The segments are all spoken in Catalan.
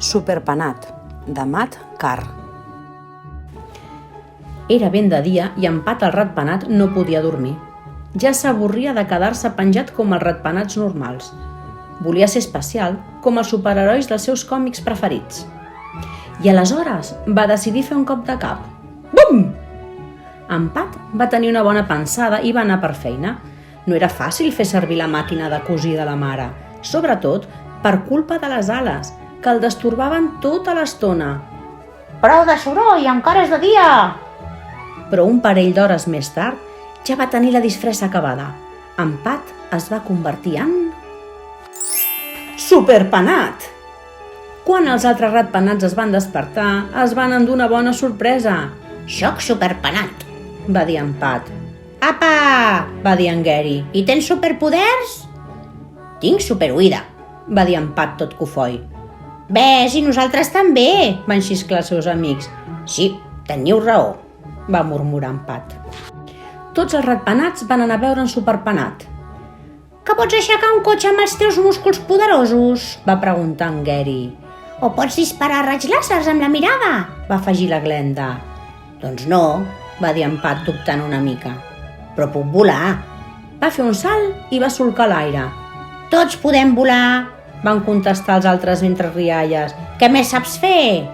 Superpenat, de Matt Carr. Era ben de dia i en Pat el ratpenat no podia dormir. Ja s'avorria de quedar-se penjat com els ratpenats normals. Volia ser especial, com els superherois dels seus còmics preferits. I aleshores va decidir fer un cop de cap. Bum! En Pat va tenir una bona pensada i va anar per feina. No era fàcil fer servir la màquina de cosir de la mare, sobretot per culpa de les ales, que el destorbaven tota l'estona. Prou de soroll, encara és de dia! Però un parell d'hores més tard ja va tenir la disfressa acabada. En Pat es va convertir en... Superpenat! Quan els altres ratpenats es van despertar, es van endur una bona sorpresa. Soc superpenat. Va dir en Pat. Apa! Va dir en Gary. I tens superpoders? Tinc superoïda, Va dir en Pat tot cofoi. Ves, i nosaltres també, Van xisclar els seus amics. Sí, teniu raó, Va murmurar en Pat. Tots els ratpenats van anar a veure en Superpenat. Que pots aixecar un cotxe amb els teus músculs poderosos? Va preguntar en Gary. O pots disparar raigs làsers amb la mirada? Va afegir la Glenda. Doncs no, Va dir en Pat dubtant una mica. però puc volar. Va fer un salt i va solcar l'aire. Tots podem volar. Van contestar els altres mentre rialles. Què més saps fer?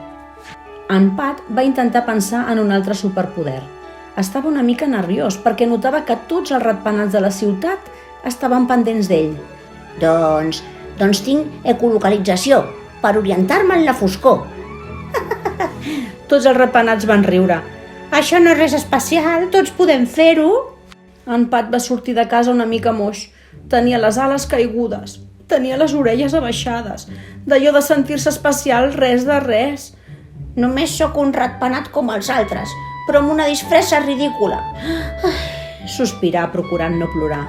En Pat va intentar pensar en un altre superpoder. Estava una mica nerviós perquè notava que tots els ratpenats de la ciutat estaven pendents d'ell. Doncs tinc ecolocalització per orientar-me en la foscor. Tots els ratpenats van riure. Això no és res especial, tots podem fer-ho. En Pat va sortir de casa una mica moix. Tenia les ales caigudes. Tenia les orelles abaixades. D'allò de sentir-se especial, res de res. Només sóc un ratpenat com els altres, però amb una disfressa ridícula. Sospirà procurant no plorar.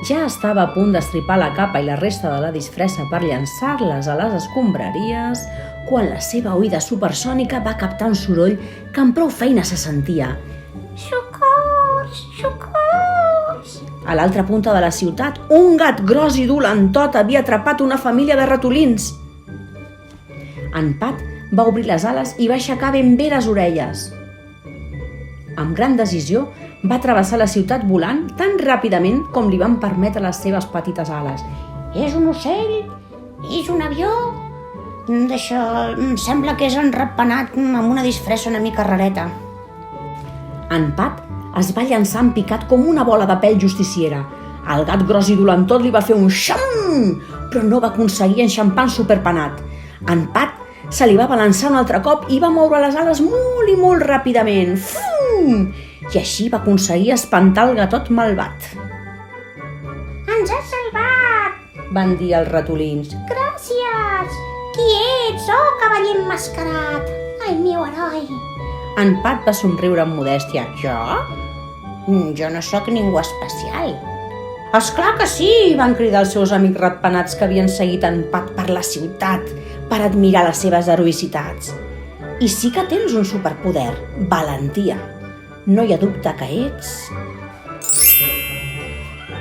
Ja estava a punt d'estripar la capa i la resta de la disfressa per llançar-les a les escombraries quan la seva oïda supersònica va captar un soroll que amb prou feina se sentia. Socors, socors! A l'altra punta de la ciutat, un gat gros i dolentot havia atrapat una família de ratolins. En Pat va obrir les ales i va aixecar ben bé les orelles. Amb gran decisió, va travessar la ciutat volant tan ràpidament com li van permetre les seves petites ales. És un ocell? És un avió? D'això em sembla que és un ratpenat amb una disfressa una mica rareta. En Pat es va llançar en picat com una bola de pèl justiciera. El gat gros i dolentot li va fer un xam, però no va aconseguir enxampar en Superpenat. En Pat se li va balançar un altre cop i va moure les ales molt i molt ràpidament. Fum! I així va aconseguir espantar el gatot malvat. Ens has salvat! Van dir els ratolins. Gràcies! Qui ets, oh cavaller emmascarat? El meu heroi! En Pat va somriure amb modèstia. Jo? Jo no sóc ningú especial. Esclar que sí! Van cridar els seus amics ratpenats que havien seguit en Pat per la ciutat per admirar les seves heroïcitats. I sí que tens un superpoder, valentia. No hi ha dubte que ets...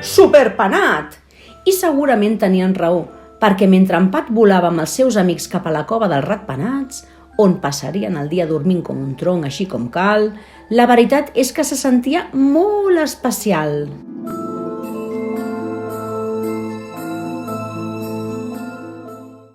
Superpenat! I segurament tenien raó, perquè mentre en Pat volava amb els seus amics cap a la cova dels ratpenats, on passarien el dia dormint com un tronc així com cal, la veritat és que se sentia molt especial.